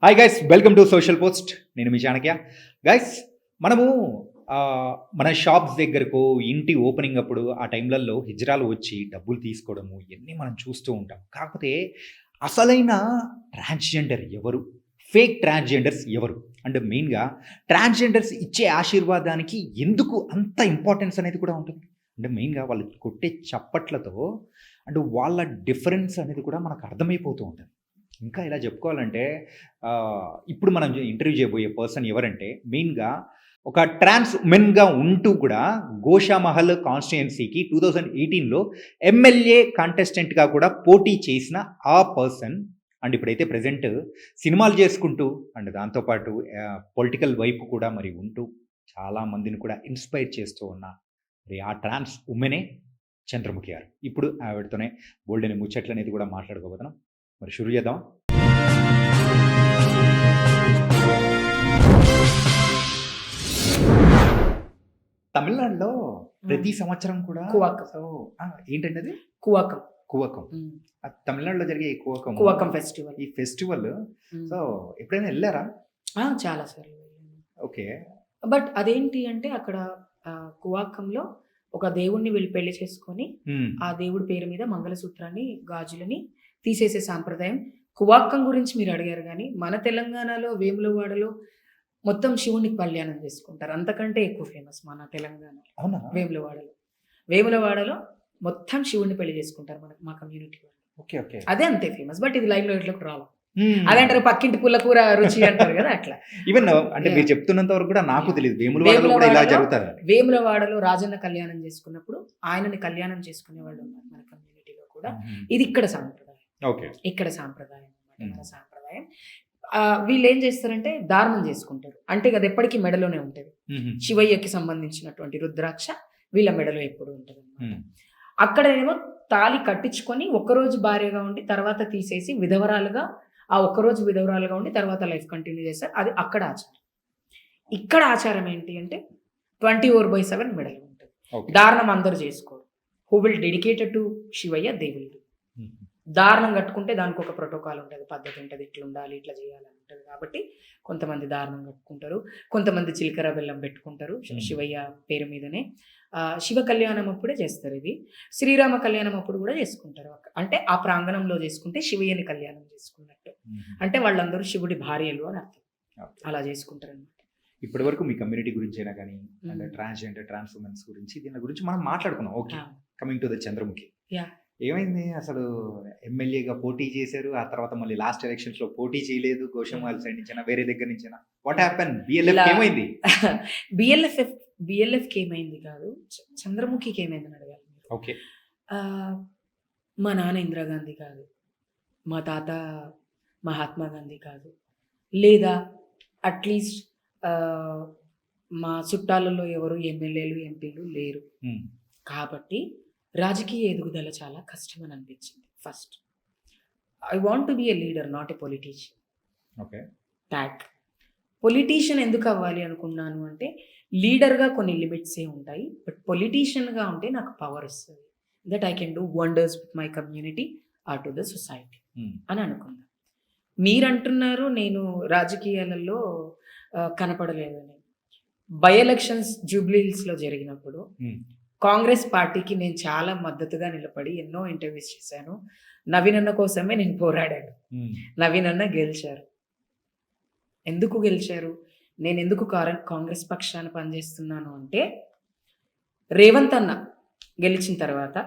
Hi guys, welcome to social post. నేను మీ Chanakya. Guys, మనము మన షాప్స్ దగ్గరకు ఇంటి ఓపెనింగ్ అప్పుడు ఆ టైంలలో హిజ్రాలు వచ్చి డబ్బులు తీసుకోవడము ఇవన్నీ మనం చూస్తూ ఉంటాం. కాకపోతే అసలైన ట్రాన్స్జెండర్ ఎవరు, ఫేక్ ట్రాన్స్జెండర్స్ ఎవరు, అంటే మెయిన్గా ట్రాన్స్జెండర్స్ ఇచ్చే ఆశీర్వాదానికి ఎందుకు అంత ఇంపార్టెన్స్ అనేది కూడా ఉంటుంది. అంటే మెయిన్గా వాళ్ళు కొట్టే చప్పట్లతో అంటే వాళ్ళ డిఫరెన్స్ అనేది కూడా మనకు అర్థమైపోతూ ఉంటుంది. ఇంకా ఇలా చెప్పుకోవాలంటే ఇప్పుడు మనం ఇంటర్వ్యూ చేయబోయే పర్సన్ ఎవరంటే మెయిన్గా ఒక ట్రాన్స్ ఉమెన్గా ఉంటూ కూడా గోషామహల్ కాన్స్టిట్యుయెన్సీకి 2018లో ఎమ్మెల్యే కాంటెస్టెంట్గా కూడా పోటీ చేసిన ఆ పర్సన్ అండ్ ఇప్పుడైతే ప్రజెంట్ సినిమాలు చేసుకుంటూ అండ్ దాంతోపాటు పొలిటికల్ వైపు కూడా మరి ఉంటూ చాలామందిని కూడా ఇన్స్పైర్ చేస్తూ ఉన్న మరి ఆ ట్రాన్స్ ఉమెనే చంద్రముఖి గారు. ఇప్పుడు ఆవిడతోనే గోల్డెన్ ముచ్చట్లు అనేది కూడా మాట్లాడుకోబోతున్నాం. మరి షురు చేద్దాం. తమిళనాడులో ప్రతి సంవత్సరం కూడా ఏంటంటే అది కువాకం కువకం తమిళనాడులో జరిగే కువకం కువాకం ఫెస్టివల్. ఈ ఫెస్టివల్ సో ఎప్పుడైనా వెళ్ళారా? చాలా సార్లు. ఓకే. బట్ అదేంటి అంటే అక్కడ కువాకంలో ఒక దేవుణ్ణి వీళ్ళు పెళ్లి చేసుకొని ఆ దేవుడి పేరు మీద మంగళసూత్రాన్ని గాజులని తీసేసే సాంప్రదాయం. కువాక్కం గురించి మీరు అడిగారు, కానీ మన తెలంగాణలో వేములవాడలో మొత్తం శివునికి కళ్యాణం చేసుకుంటారు. అంతకంటే ఎక్కువ ఫేమస్ మన తెలంగాణలో. అవునా? వేములవాడలో మొత్తం శివుడిని పెళ్లి చేసుకుంటారు మా కమ్యూనిటీ వాళ్ళు. Okay okay. అదే అంతే ఫేమస్. బట్ ఇది లైవ్ లో ఇట్లోకి రావు. అదంటారు పక్కింటి పుల్ల కూర రుచి అంటారు కదా, అట్లా. ఈవెన్ అంటే మీరు చెప్తున్నంత వరకు కూడా నాకు తెలియదు వేములవాడలో కూడా ఇలా జరుగుతుంది. వేములవాడలో రాజన్న కళ్యాణం చేసుకున్నప్పుడు ఆయనని కళ్యాణం చేసుకునే వాళ్ళు ఉన్నారు మన కమ్యూనిటీలో కూడా. ఇది ఇక్కడ సాంప్రదాయం. ఇక్కడ సాంప్రదాయం అన్నమాట. మన సాంప్రదాయం. వీళ్ళు ఏం చేస్తారంటే దారుణం చేసుకుంటారు. అంటే అది ఎప్పటికీ మెడలోనే ఉంటుంది. శివయ్యకి సంబంధించినటువంటి రుద్రాక్ష వీళ్ళ మెడలో ఎప్పుడు ఉంటుంది అన్నమాట. అక్కడేమో తాళి కట్టించుకొని ఒక్కరోజు భార్యగా ఉండి తర్వాత తీసేసి విధవరాలుగా, ఆ ఒక్కరోజు విధవరాలుగా ఉండి తర్వాత లైఫ్ కంటిన్యూ చేస్తారు. అది అక్కడ ఆచారం. ఇక్కడ ఆచారం ఏంటి అంటే 24/7 మెడలు ఉంటుంది. దారుణం అందరూ చేసుకోరు. Who will dedicated to Shivayya they will do. దారుణం కట్టుకుంటే దానికి ఒక ప్రోటోకాల్ ఉంటుంది, పద్ధతి ఉంటుంది, ఇట్లా ఉండాలి, ఇట్లా చేయాలని ఉంటుంది. కాబట్టి కొంతమంది దారుణం కట్టుకుంటారు, కొంతమంది చిలకర బెల్లం పెట్టుకుంటారు శివయ్య పేరు మీదనే. శివ కళ్యాణం అప్పుడే చేస్తారు ఇది. శ్రీరామ కళ్యాణం అప్పుడు కూడా చేసుకుంటారు. అంటే ఆ ప్రాంగణంలో చేసుకుంటే శివయ్యని కళ్యాణం చేసుకున్నట్టు. అంటే వాళ్ళందరూ శివుడి భార్యలు అని అర్థం. అలా చేసుకుంటారు అన్నమాట. ఇప్పటి వరకు మీ కమ్యూనిటీ గురించి అయినా కానీ అంటే ట్రాన్స్జెండర్ ట్రాన్స్ ఉమెన్స్ గురించి దీని గురించి మనం మాట్లాడుకున్నాం. Okay, coming to the Chandramukhi. ఏమైంది అసలు? ఎమ్మెల్యేగా పోటీ చేశారు, ఆ తర్వాత మళ్ళీ లాస్ట్ ఎలక్షన్స్ లో పోటీ చేయలేదు. గోషామహల్ సైడ్ నుంచి వేరే దగ్గర నుంచి వాట్ హ్యాపెన్? బిఎల్ఎఫ్ ఏమైంది? బిఎల్ఎఫ్కి ఏమైంది కాదు, చంద్రముఖికి ఏమైందని అడగాలి. ఓకే. మా నాన్న ఇందిరాగాంధీ కాదు, మా తాత మహాత్మా గాంధీ కాదు, లేదా అట్లీస్ట్ మా చుట్టాలలో ఎవరు ఎమ్మెల్యేలు ఎంపీలు లేరు. కాబట్టి రాజకీయ ఎదుగుదల చాలా కష్టం అని అనిపించింది. First I want to be a leader, not a politician. Okay. Tag politician ఎందుకు అవ్వాలి అనుకున్నాను అంటే లీడర్గా కొన్ని లిమిట్సే ఉంటాయి, బట్ పొలిటీషియన్గా ఉంటే నాకు పవర్ వస్తుంది. That I can do wonders with my community or to the society అని అనుకున్నాను. మీరు అంటున్నారు నేను రాజకీయాలలో కనపడలేదని. బై ఎలక్షన్స్ జూబ్లీ హిల్స్లో జరిగినప్పుడు కాంగ్రెస్ పార్టీకి నేను చాలా మద్దతుగా నిలబడి ఎన్నో ఇంటర్వ్యూస్ చేశాను. నవీన్ అన్న కోసమే నేను పోరాడాను. నవీన్ అన్న గెలిచారు. ఎందుకు గెలిచారు? నేను ఎందుకు కాంగ్రెస్ పక్షాన పనిచేస్తున్నాను అంటే రేవంత్ అన్న గెలిచిన తర్వాత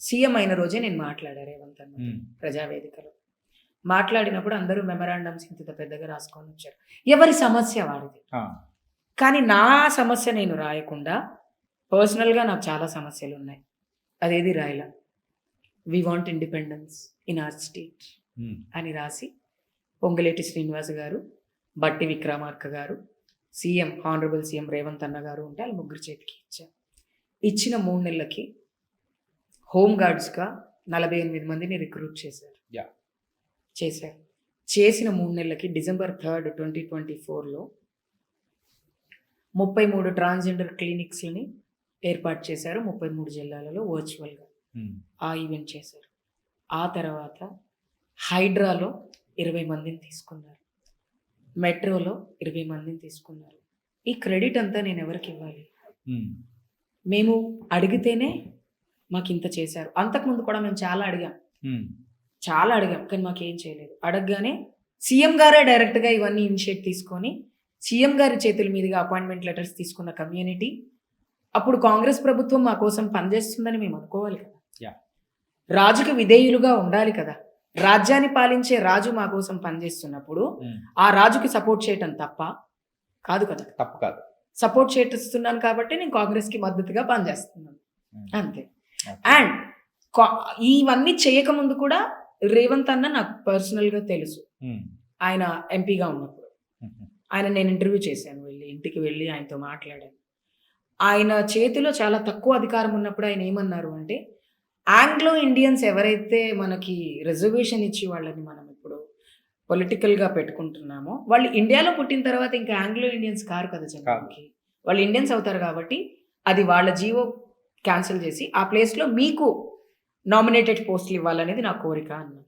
సీఎం అయిన రోజే నేను మాట్లాడా రేవంత్ అన్న ప్రజావేదికలో. మాట్లాడినప్పుడు అందరూ మెమరాండమ్స్ ఇంత పెద్దగా రాసుకొని వచ్చారు. ఎవరి సమస్య వాడిది. కానీ నా సమస్య నేను రాయకుండా పర్సనల్గా నాకు చాలా సమస్యలు ఉన్నాయి, అదేది రాయలా. We want independence in our state అని రాసి పొంగులేటి శ్రీనివాస్ గారు, బట్టి విక్రమార్క గారు, సీఎం హానరబుల్ సీఎం రేవంత్ అన్న గారు ఉంటే వాళ్ళు ముగ్గురు చేతికి ఇచ్చారు. ఇచ్చిన 3 నెలలకి హోంగార్డ్స్గా 48 మందిని రిక్రూట్ చేశారు. చేసిన 3 నెలలకి December 3, 2024లో 33 ట్రాన్స్జెండర్ క్లినిక్స్ని ఏర్పాటు చేశారు 33 జిల్లాలలో వర్చువల్గా. ఆ ఈవెంట్ చేశారు. ఆ తర్వాత హైడ్రాలో 20 మందిని తీసుకున్నారు. మెట్రోలో 20 మందిని తీసుకున్నారు. ఈ క్రెడిట్ అంతా నేను ఎవరికి ఇవ్వాలి? మేము అడిగితేనే మాకింత చేశారు. అంతకుముందు కూడా మేము చాలా అడిగాం. చాలా అడిగాం. కానీ మాకేం చేయలేదు. అడగగానే సీఎం గారే డైరెక్ట్‌గా ఇవన్నీ ఇనిషియేట్ తీసుకొని, సీఎం గారి చేతుల మీదుగా అపాయింట్‌మెంట్ లెటర్స్ తీసుకున్న కమ్యూనిటీ, అప్పుడు కాంగ్రెస్ ప్రభుత్వం మా కోసం పనిచేస్తుందని మేము అనుకోవాలి కదా! యాహ్! రాజుకి విధేయులుగా ఉండాలి కదా! రాజ్యాన్ని పాలించే రాజు మా కోసం పనిచేస్తున్నప్పుడు, ఆ రాజుకి సపోర్ట్ చేయటం తప్పా? కాదు కదా! తప్పు కాదు. సపోర్ట్ చేస్తున్నాను కాబట్టి నేను కాంగ్రెస్‌కి మద్దతుగా పనిచేస్తున్నాను. అంతే. ఓకే. అండ్ ఇవన్నీ చేయకముందు కూడా రేవంత్ అన్న నాకు పర్సనల్‌గా తెలుసు. ఆయన ఎంపీగా ఉన్నప్పుడు. ఆయన నేను ఇంటర్వ్యూ చేశాను వెళ్ళి. ఇంటికి వెళ్ళి ఆయనతో మాట్లాడాను. ఆయన చేతిలో చాలా తక్కువ అధికారం ఉన్నప్పుడు ఆయన ఏమన్నారు అంటే, ఆంగ్లో ఇండియన్స్ ఎవరైతే మనకి రిజర్వేషన్ ఇచ్చి వాళ్ళని మనం ఇప్పుడు పొలిటికల్‌గా పెట్టుకుంటున్నామో, వాళ్ళు ఇండియాలో పుట్టిన తర్వాత ఇంకా ఆంగ్లో ఇండియన్స్ కారు కదా జనానికి. వాళ్ళు ఇండియన్స్ అవుతారు కాబట్టి, అది వాళ్ళ జీవో క్యాన్సిల్ చేసి, ఆ ప్లేస్‌లో మీకు నామినేటెడ్ పోస్టులు ఇవ్వాలనేది నా కోరిక అన్నారు.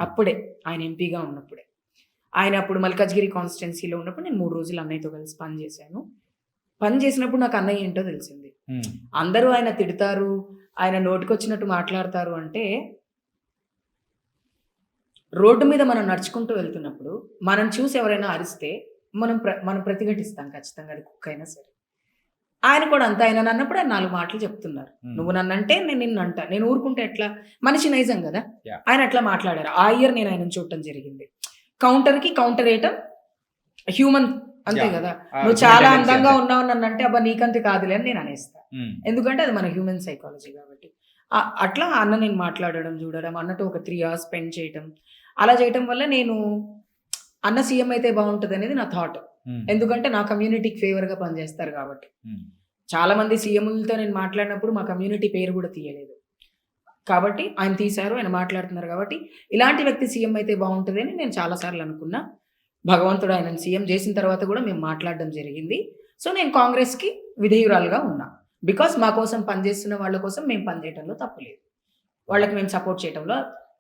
అప్పుడే ఆయన ఎంపీగా ఉన్నప్పుడే. ఆయన అప్పుడు మల్కాజ్గిరి కాన్స్టిట్యున్సీలో ఉన్నప్పుడు నేను 3 రోజులు అన్నయ్యతో కలిసి పని చేశాను. పని చేసినప్పుడు నాకు అన్నయ్య ఏంటో తెలిసింది. అందరూ ఆయన తిడతారు, ఆయన నోటికొచ్చినట్టు మాట్లాడతారు అంటే, రోడ్డు మీద మనం నడుచుకుంటూ వెళ్తున్నప్పుడు మనం చూసి ఎవరైనా అరిస్తే మనం ప్రతిఘటిస్తాం ఖచ్చితంగా, అది కుక్క అయినా సరే. ఆయన కూడా అంతే. ఆయన నన్నప్పుడు ఆయన 4 మాటలు చెప్తున్నారు. నువ్వు నన్నంటే నేను నిన్ను అంటా. నేను ఊరుకుంటే ఎట్లా? మనిషి నైజం కదా! Yeah. ఆయన అట్లా మాట్లాడారు. ఆ ఇయర్ నేను ఆయనను చూడటం జరిగింది. కౌంటర్‌కి కౌంటర్ వేయటం హ్యూమన్ అంతే Yeah. కదా! ఆ, నువ్వు చాలా human tendency అందంగా అంతే. ఉన్నావు నన్నంటే అబ్బా నీకంతే కాదులే అని నేను అనేస్తా. ఎందుకంటే అది మన హ్యూమన్ సైకాలజీ కాబట్టి. అట్లా అన్న నేను మాట్లాడడం, చూడడం, అన్నతో ఒక 3 అవర్స్ స్పెండ్ చేయటం. అలా చేయటం వల్ల నేను అన్న సీఎం అయితే బాగుంటదనేది నా థాట్. ఎందుకంటే నా కమ్యూనిటీకి ఫేవర్‌గా పనిచేస్తారు కాబట్టి. చాలా మంది సీఎంలతో నేను మాట్లాడినప్పుడు మా కమ్యూనిటీ పేరు కూడా తీయలేదు. కాబట్టి ఆయన తీశారు, ఆయన మాట్లాడుతున్నారు కాబట్టి ఇలాంటి వ్యక్తి సీఎం అయితే బాగుంటదని నేను చాలా సార్లు అనుకున్నా. భగవంతుడు ఆయనను సీఎం చేసిన తర్వాత కూడా మేము మాట్లాడడం జరిగింది. సో నేను కాంగ్రెస్‌కి విధేయురాలుగా ఉన్నా. బికాస్ మా కోసం పనిచేస్తున్న వాళ్ళ కోసం మేము పనిచేయటంలో తప్పులేదు. వాళ్ళకి మేము సపోర్ట్ చేయటంలో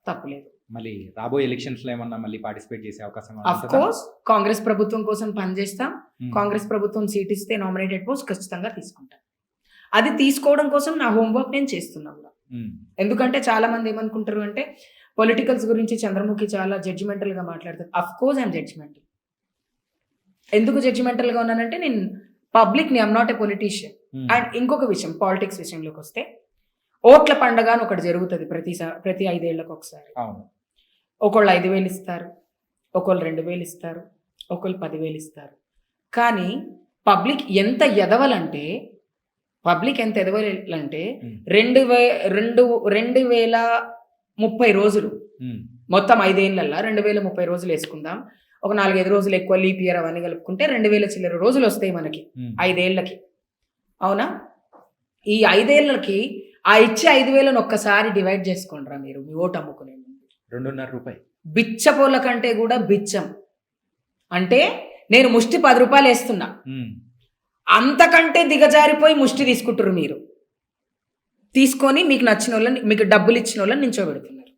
తప్పులేదు. మళ్ళీ రాబోయే ఎలక్షన్స్ లో ఏమన్నా మళ్ళీ పార్టిసిపేట్ చేసే అవకాశం అఫ్ కోర్స్ కాంగ్రెస్ ప్రభుత్వం కోసం పనిచేస్తాం. కాంగ్రెస్ ప్రభుత్వం సీట్ ఇస్తే నామినేటెడ్ పోస్ట్ ఖచ్చితంగా తీసుకుంటాం. అది తీసుకోవడం కోసం నా హోంవర్క్ నేను చేస్తున్నా కూడా. ఎందుకంటే చాలా మంది ఏమనుకుంటారు అంటే పొలిటికల్స్ గురించి చంద్రముఖి చాలా జడ్జిమెంటల్ గా మాట్లాడతారు. Of course I'm judgemental. ఎందుకు జడ్జిమెంటల్ గా ఉన్నానంటే నేను పబ్లిక్ ని I'm not a politician. And ఇంకొక విషయం, పాలిటిక్స్ విషయంలోకి వస్తే ఓట్ల పండగ అని ఒకటి జరుగుతుంది ప్రతి 5 ఏళ్లకు ఒకసారి. అవును. ఒకళ్ళు 5,000 ఇస్తారు, ఒకళ్ళు 2,000 ఇస్తారు, ఒకళ్ళు 10,000 ఇస్తారు. కానీ పబ్లిక్ ఎంత ఎదవలంటే 2030 రోజులు మొత్తం 5 ఏళ్ళల్లో 2030 రోజులు వేసుకుందాం. ఒక 4-5 రోజులు ఎక్కువ లీప్ ఇయర్ అవన్నీ కలుపుకుంటే 2,000 చిల్లర రోజులు వస్తాయి మనకి 5 ఏళ్ళకి. అవునా? ఈ 5 ఏళ్ళకి ఆ ఇచ్చే 5,000 ఒక్కసారి డివైడ్ చేసుకోండిరా మీరు మీ ఓటు అమ్ముకునే ముందు. 2.5 రూపాయలు. బిచ్చపోళ్ళ కంటే కూడా బిచ్చం. అంటే నేను ముష్టి 10 రూపాయలు వేస్తున్నా, అంతకంటే దిగజారిపోయి ముష్టి తీసుకుంటారు మీరు. తీసుకొని మీకు నచ్చిన వాళ్ళని, మీకు డబ్బులు ఇచ్చిన వాళ్ళని నించోబెడుతున్నారు.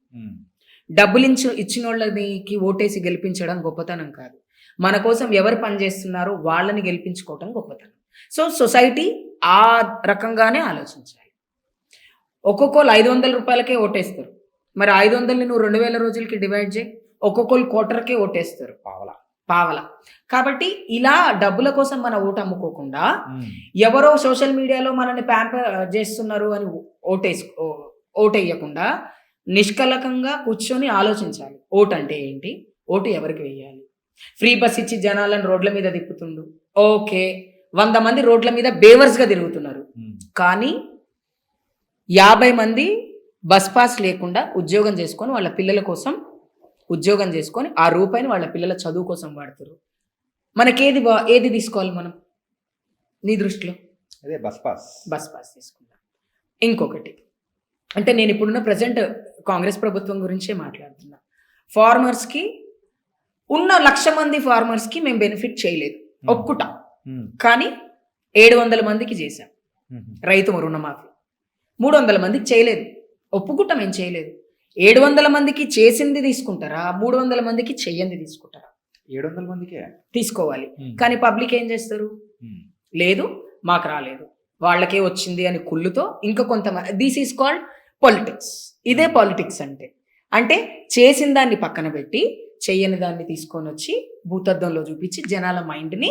డబ్బులు ఇచ్చిన వాళ్ళకి ఓటేసి గెలిపించడం గొప్పతనం కాదు. మన కోసం ఎవరు పనిచేస్తున్నారో వాళ్ళని గెలిపించుకోవటం గొప్పతనం. సో సొసైటీ ఆ రకంగానే ఆలోచించాలి. ఒక్కొక్కరు 500 రూపాయలకే ఓటేస్తారు. మరి 500ని నువ్వు 2,000 రోజులకి డివైడ్ చేయి, ఒక్కొక్కరు క్వార్టర్కే ఓటేస్తారు, పావల. కాబట్టి ఇలా డబ్బుల కోసం మన ఓటు అమ్ముకోకుండా ఎవరో సోషల్ మీడియాలో మనల్ని ప్యాంపర్ చేస్తున్నారు అని ఓటేయకుండా నిష్కలకంగా కూర్చొని ఆలోచించాలి. ఓటు అంటే ఏంటి, ఓటు ఎవరికి వేయాలి. ఫ్రీ బస్ ఇచ్చి జనాలను రోడ్ల మీద తిప్పుతుండు, ఓకే. 100 మంది రోడ్ల మీద బేవర్స్గా తిరుగుతున్నారు, కానీ 50 మంది బస్ పాస్ లేకుండా ఉద్యోగం చేసుకొని వాళ్ళ పిల్లల కోసం ఉద్యోగం చేసుకొని ఆ రూపాయిని వాళ్ళ పిల్లల చదువు కోసం వాడుతారు. మనకేది ఏది తీసుకోవాలి మనం నీ దృష్టిలో? అదే బస్ పాస్ తీసుకుందాం. ఇంకొకటి అంటే నేను ఇప్పుడున్న ప్రజెంట్ కాంగ్రెస్ ప్రభుత్వం గురించే మాట్లాడుతున్నా. ఫార్మర్స్కి ఉన్న 1,00,000 మంది ఫార్మర్స్కి మేము బెనిఫిట్ చేయలేదు, ఒప్పుకుంటాం. కానీ 700 మందికి చేశాం రైతు రుణమాఫీ. 300 మందికి చేయలేదు, ఒప్పుకుంటాం, ఏం చేయలేదు. 700 మందికి చేసింది తీసుకుంటారా, 300 మందికి చెయ్యంది తీసుకుంటారా? 700 మందికే. తీసుకోవాలి. హ్మ్. కానీ పబ్లిక్ ఏం చేస్తారు? హ్మ్. లేదు మాకు రాలేదు, వాళ్ళకే వచ్చింది అని కుళ్ళుతో ఇంకా కొంతమంది, దిస్ ఈస్ కాల్డ్ పొలిటిక్స్. ఇదే పాలిటిక్స్ అంటే. అంటే చేసిన దాన్ని పక్కన పెట్టి చెయ్యని దాన్ని తీసుకొని వచ్చి భూతద్దంలో చూపించి జనాల మైండ్ని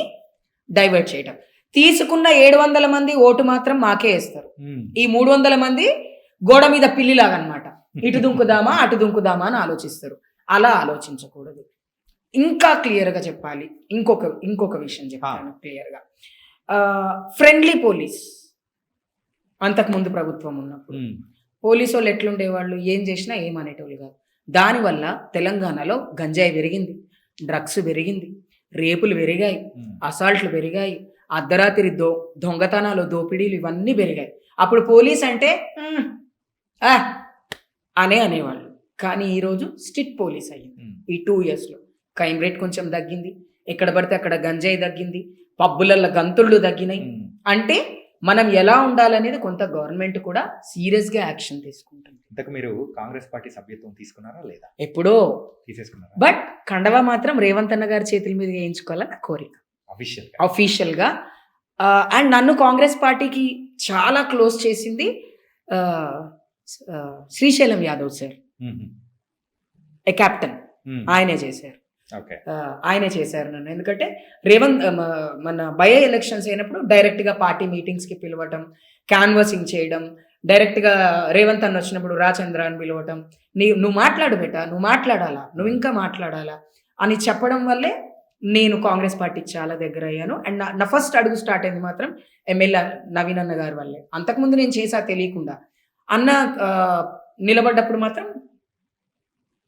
డైవర్ట్ చేయడం. తీసుకున్న 700 మంది ఓటు మాత్రం మాకే వేస్తారు. హ్మ్. ఈ 300 మంది గోడ మీద పిల్లిలాగా అనమాట. ఇటు దుంకుదామా అటు దుంకుదామా అని ఆలోచిస్తారు. అలా ఆలోచించకూడదు. ఇంకా క్లియర్గా చెప్పాలి. ఇంకొక విషయం చెప్తాను క్లియర్గా. ఫ్రెండ్లీ పోలీస్ అంతకుముందు ప్రభుత్వం ఉన్నప్పుడు హ్మ్. పోలీసు వాళ్ళు ఎట్లుండేవాళ్ళు? ఏం చేసినా ఏమనేటోళ్ళు కాదు. దానివల్ల తెలంగాణలో గంజాయి పెరిగింది, డ్రగ్స్ పెరిగింది, రేపులు పెరిగాయి, హ్మ్. అసాల్ట్లు పెరిగాయి, అర్ధరాత్రి దొంగతనాలు, దోపిడీలు ఇవన్నీ పెరిగాయి. అప్పుడు పోలీస్ అంటే "ఆ" అనేవాళ్ళు. కానీ ఈరోజు స్ట్రిక్ట్ పోలీస్ అయ్యింది. హ్మ్. ఈ 2 yearsలో క్రైమ్ రేట్ కొంచెం తగ్గింది, ఎక్కడ పడితే అక్కడ గంజాయి తగ్గింది, పబ్బులల్లో గంతుళ్ళు తగ్గినాయి. హ్మ్. అంటే మనం ఎలా ఉండాలనేది కొంత గవర్నమెంట్ కూడా సీరియస్గా యాక్షన్ తీసుకుంటుంది. ఇంతకు మీరు కాంగ్రెస్ పార్టీ సభ్యత్వం తీసుకున్నారా లేదా? ఎప్పుడో. తీసేసుకున్నారా? బట్ కండవా మాత్రం రేవంత్ అన్న గారి చేతుల మీద వేయించుకోవాలని నా కోరిక అఫీషియల్గా. అండ్ నన్ను కాంగ్రెస్ పార్టీకి చాలా క్లోజ్ చేసింది శ్రీశైలం యాదవ్ సార్, ఏ కెప్టెన్. ఆయనే చేశారు. ఓకే. ఆయనే చేశారు నన్ను. ఎందుకంటే రేవంత్ మన బై ఎలక్షన్స్ అయినప్పుడు డైరెక్ట్గా పార్టీ మీటింగ్స్కి పిలవటం, క్యాన్వాసింగ్ చేయడం, డైరెక్ట్గా రేవంత్ అన్న వచ్చినప్పుడు రాచంద్ర అని పిలవటం, నువ్వు మాట్లాడు బేటా, నువ్వు మాట్లాడాలా, నువ్వు ఇంకా మాట్లాడాలా అని చెప్పడం వల్లే నేను కాంగ్రెస్ పార్టీకి చాలా దగ్గర అయ్యాను. అండ్ నా ఫస్ట్ అడుగు స్టార్ట్ అయింది మాత్రం ఎమ్మెల్యే నవీన్ అన్న గారి వల్లే. అంతకుముందు నేను చేసా తెలియకుండా. అన్న నిలబడ్డప్పుడు మాత్రం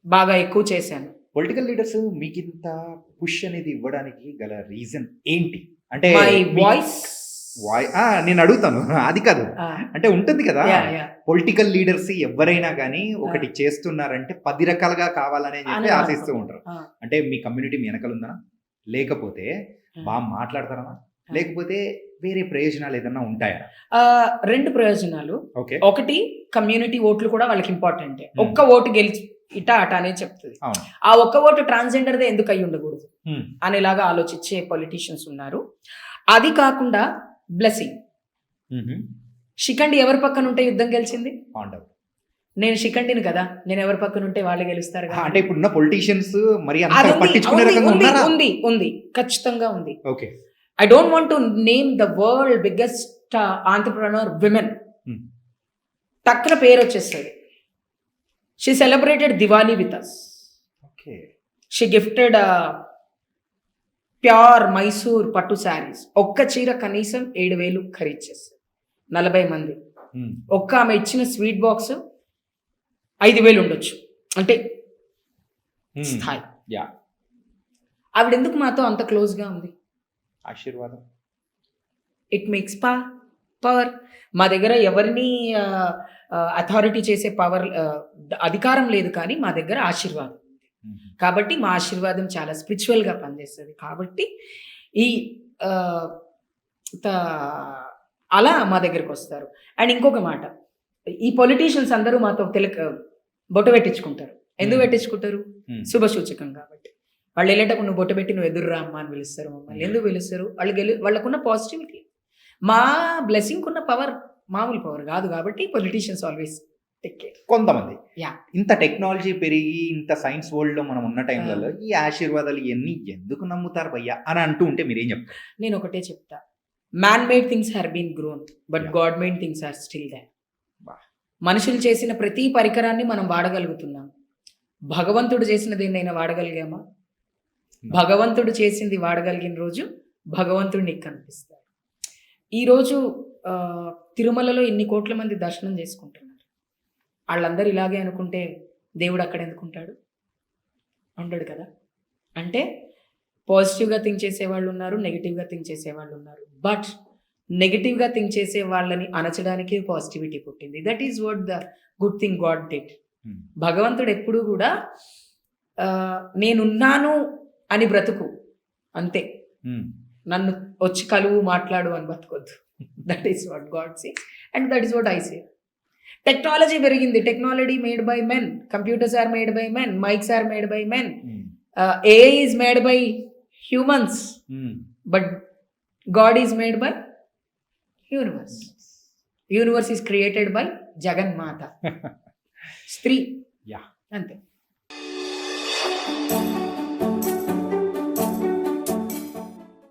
బాగా ఎక్కువ చేశాను. పొలిటికల్ లీడర్స్ మీకు ఇంత పుష్ అనేది ఇవ్వడానికి గల రీజన్ ఏంటి? అంటే మై వాయిస్ నేను అడుగుతాను అది కాదు, అంటే ఉంటుంది కదా పొలిటికల్ లీడర్స్ ఎవరైనా కానీ ఒకటి చేస్తున్నారంటే 10 రకాలుగా కావాలనే చెప్పి ఆశిస్తూ ఉంటారు. అంటే మీ కమ్యూనిటీ మీ వెనకాల ఉందా, లేకపోతే బాగా మాట్లాడతారా, లేకపోతే వేరే ప్రయోజనాలు ఏదన్నా ఉంటాయా? 2 ప్రయోజనాలు. ఓకే. ఒకటి, కమ్యూనిటీ ఓట్లు కూడా వాళ్ళకి ఇంపార్టెంటే. ఒక్క ఓటు గెలిచి ఇటా అట అనేది చెప్తుంది. ఆ ఒక్క ఓటు ట్రాన్స్జెండర్దే ఎందుకు అయి ఉండకూడదు అనేలాగా ఆలోచించే పొలిటీషియన్స్ ఉన్నారు. అది కాకుండా బ్లెస్సింగ్. శిఖండి ఎవరి పక్కన ఉంటే యుద్ధం గెలిచింది? నేను శిఖండిని కదా, నేను ఎవరి పక్కన ఉంటే వాళ్ళు గెలుస్తారు కదా. అంటే ఇప్పుడున్న పొలిటీషియన్స్ మరి అంత పట్టించుకునే రకంగా ఉన్నారా? ఉంది, ఖచ్చితంగా ఉంది. Okay. I don't want to name the world biggest entrepreneur women. టక్కున పేరు వచ్చేస్తుంది. She celebrated Diwali with us. Okay. She gifted pure Mysore పట్టు శారీస్. ఒక్క చీర కనీసం 7,000 ఖరీదు చేస్తారు. 40 మంది. ఒక్క ఆమె ఇచ్చిన స్వీట్ బాక్స్ 5,000 ఉండొచ్చు. అంటే స్థాయి. ఆవిడ ఎందుకు మాతో అంత క్లోజ్గా ఉంది? ఆశీర్వాదం. It makes power. మా దగ్గర ఎవరిని అథారిటీ చేసే పవర్, అధికారం లేదు, కానీ మా దగ్గర ఆశీర్వాదం ఉంది. కాబట్టి మా ఆశీర్వాదం చాలా స్పిరిచువల్గా పనిచేస్తుంది. కాబట్టి ఈ అలా మా దగ్గరికి వస్తారు. అండ్ ఇంకొక మాట, ఈ పొలిటీషియన్స్ అందరూ మాతో బొట్టు పెట్టించుకుంటారు. ఎందుకు పెట్టించుకుంటారు? శుభసూచకం కాబట్టి. వాళ్ళు వెళ్ళేటప్పుడు నువ్వు బొట్టు పెట్టి నువ్వు ఎదురురా అమ్మ అని పిలుస్తారు మమ్మల్ని. ఎందుకు పిలుస్తారు? వాళ్ళకున్న పాజిటివిటీ. మా బ్లెస్సింగ్ ఉన్న పవర్ మామూలు పవర్ కాదు. కాబట్టి పొలిటీషియన్స్ ఆల్వేస్ టేక్ కేర్. కొంతమంది ఇంత టెక్నాలజీ పెరిగి ఇంత సైన్స్ వరల్డ్ లో మనం ఉన్న టైంలలో ఈ ఆశీర్వాదాలు ఇవన్నీ ఎందుకు నమ్ముతారు భయ్యా అని అంటూ ఉంటే మీరేం చెప్తారు? నేను ఒకటే చెప్తా, man made things have been grown but God made things are still there. మనుషులు చేసిన ప్రతి పరికరాన్ని మనం వాడగలుగుతున్నాం. భగవంతుడు చేసిన దేన్నైనా వాడగలిగామా? భగవంతుడు చేసింది వాడగలిగిన రోజు భగవంతుడు నీకు కనిపిస్తాడు. ఈరోజు తిరుమలలో ఇన్ని కోట్ల మంది దర్శనం చేసుకుంటున్నారు. వాళ్ళందరూ ఇలాగే అనుకుంటే దేవుడు అక్కడ ఎందుకుంటాడు? ఉండడు కదా. అంటే పాజిటివ్గా థింక్ చేసేవాళ్ళు ఉన్నారు, నెగిటివ్గా థింక్ చేసేవాళ్ళు ఉన్నారు. బట్ నెగిటివ్గా థింక్ చేసే వాళ్ళని అణచడానికి పాజిటివిటీ పుట్టింది. That is what the good thing God did. భగవంతుడు ఎప్పుడూ కూడా నేనున్నాను అని బ్రతుకు, అంతే. నన్ను వచ్చి కలువు మాట్లాడు అని బతకొద్దు. That is what God says and that is what I say. Technology పెరిగింది. Technology made by men, computers are made by men, mics are made by men. AI is made by humans, hmm. But God is made by universe. Universe is created by జగన్మాత, స్త్రీ. Yeah! అంతే.